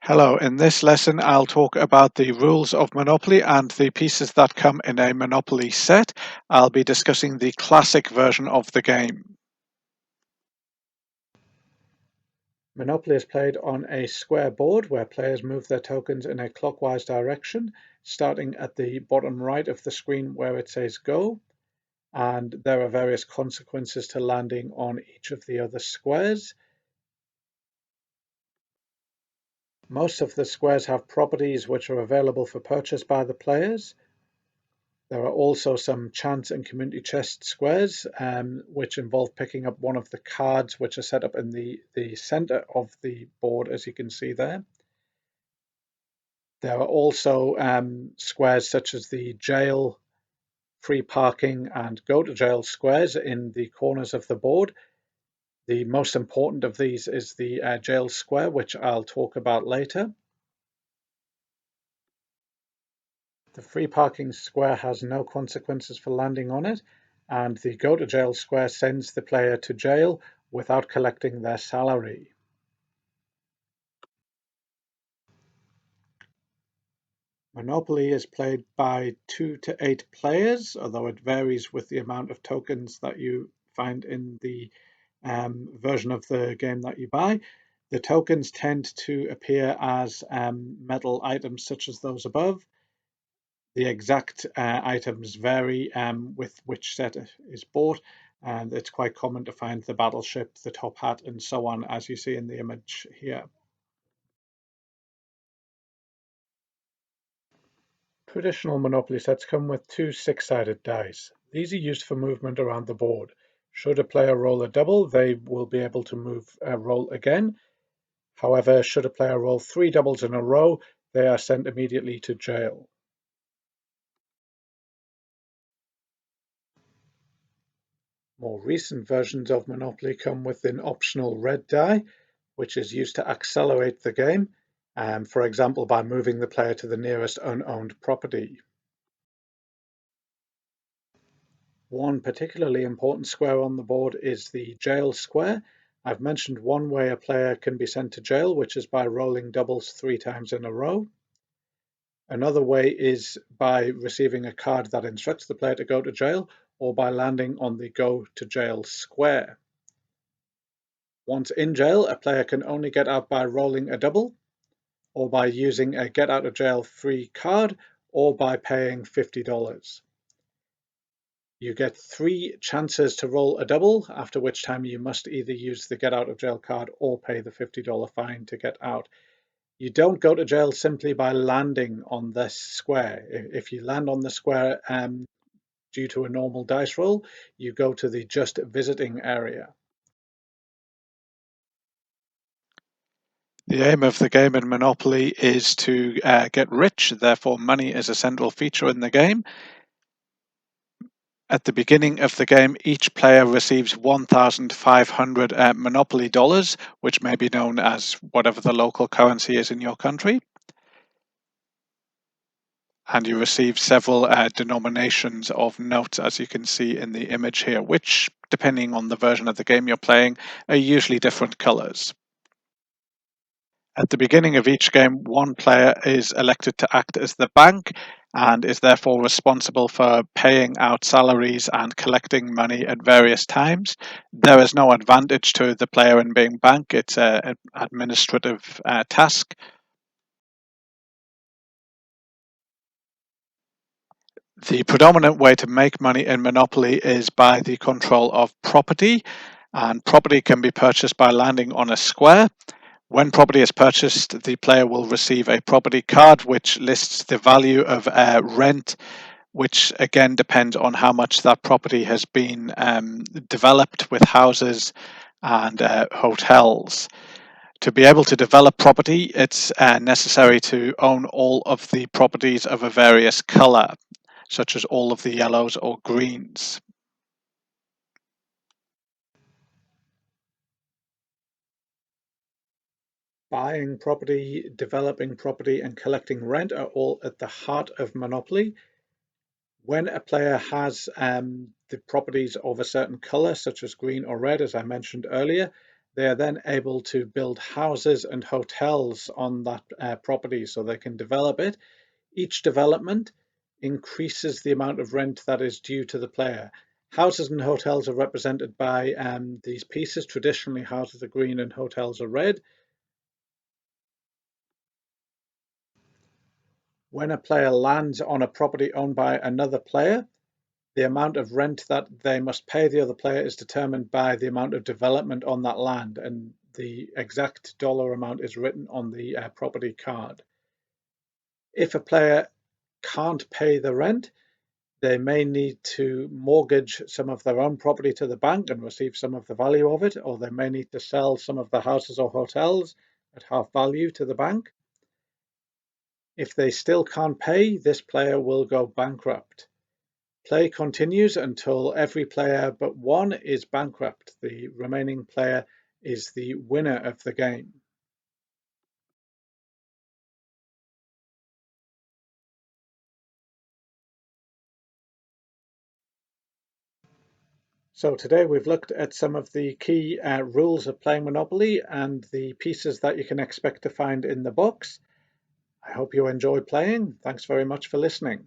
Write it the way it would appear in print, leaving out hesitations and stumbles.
Hello, in this lesson I'll talk about the rules of Monopoly and the pieces that come in a Monopoly set. I'll be discussing the classic version of the game. Monopoly is played on a square board where players move their tokens in a clockwise direction, starting at the bottom right of the screen where it says Go, and there are various consequences to landing on each of the other squares. Most of the squares have properties which are available for purchase by the players. There are also some chance and community chest squares, which involve picking up one of the cards which are set up in the center of the board, as you can see there. There are also squares such as the jail, free parking, and go to jail squares in the corners of the board. The most important of these is the jail square, which I'll talk about later. The free parking square has no consequences for landing on it, and the go to jail square sends the player to jail without collecting their salary. Monopoly is played by 2 to 8 players, although it varies with the amount of tokens that you find in the version of the game that you buy. The tokens tend to appear as metal items such as those above. The exact items vary with which set is bought, and it's quite common to find the battleship, the top hat, and so on, as you see in the image here. Traditional Monopoly sets come with two six-sided dice. These are used for movement around the board. Should a player roll a double, they will be able to roll again. However, should a player roll 3 doubles in a row, they are sent immediately to jail. More recent versions of Monopoly come with an optional red die, which is used to accelerate the game, for example, by moving the player to the nearest unowned property. One particularly important square on the board is the jail square. I've mentioned one way a player can be sent to jail, which is by rolling doubles 3 times in a row. Another way is by receiving a card that instructs the player to go to jail, or by landing on the go to jail square. Once in jail, a player can only get out by rolling a double, or by using a get out of jail free card, or by paying $50. You get 3 chances to roll a double, after which time you must either use the get out of jail card or pay the $50 fine to get out. You don't go to jail simply by landing on this square. If you land on the square due to a normal dice roll, you go to the just visiting area. The aim of the game in Monopoly is to get rich, therefore money is a central feature in the game. At the beginning of the game, each player receives 1,500 Monopoly dollars, which may be known as whatever the local currency is in your country. And you receive several denominations of notes, as you can see in the image here, which, depending on the version of the game you're playing, are usually different colors. At the beginning of each game, one player is elected to act as the bank and is therefore responsible for paying out salaries and collecting money at various times. There is no advantage to the player in being bank, it's an administrative task. The predominant way to make money in Monopoly is by the control of property, and property can be purchased by landing on a square. When property is purchased, the player will receive a property card which lists the value of rent, which again depends on how much that property has been developed with houses and hotels. To be able to develop property, it's necessary to own all of the properties of a various color, such as all of the yellows or greens. Buying property, developing property, and collecting rent are all at the heart of Monopoly. When a player has the properties of a certain color, such as green or red, as I mentioned earlier, they are then able to build houses and hotels on that property so they can develop it. Each development increases the amount of rent that is due to the player. Houses and hotels are represented by these pieces. Traditionally, houses are green and hotels are red. When a player lands on a property owned by another player, the amount of rent that they must pay the other player is determined by the amount of development on that land, and the exact dollar amount is written on the property card. If a player can't pay the rent, they may need to mortgage some of their own property to the bank and receive some of the value of it, or they may need to sell some of the houses or hotels at half value to the bank. If they still can't pay, this player will go bankrupt. Play continues until every player but one is bankrupt. The remaining player is the winner of the game. So today we've looked at some of the key rules of playing Monopoly and the pieces that you can expect to find in the books. I hope you enjoy playing. Thanks very much for listening.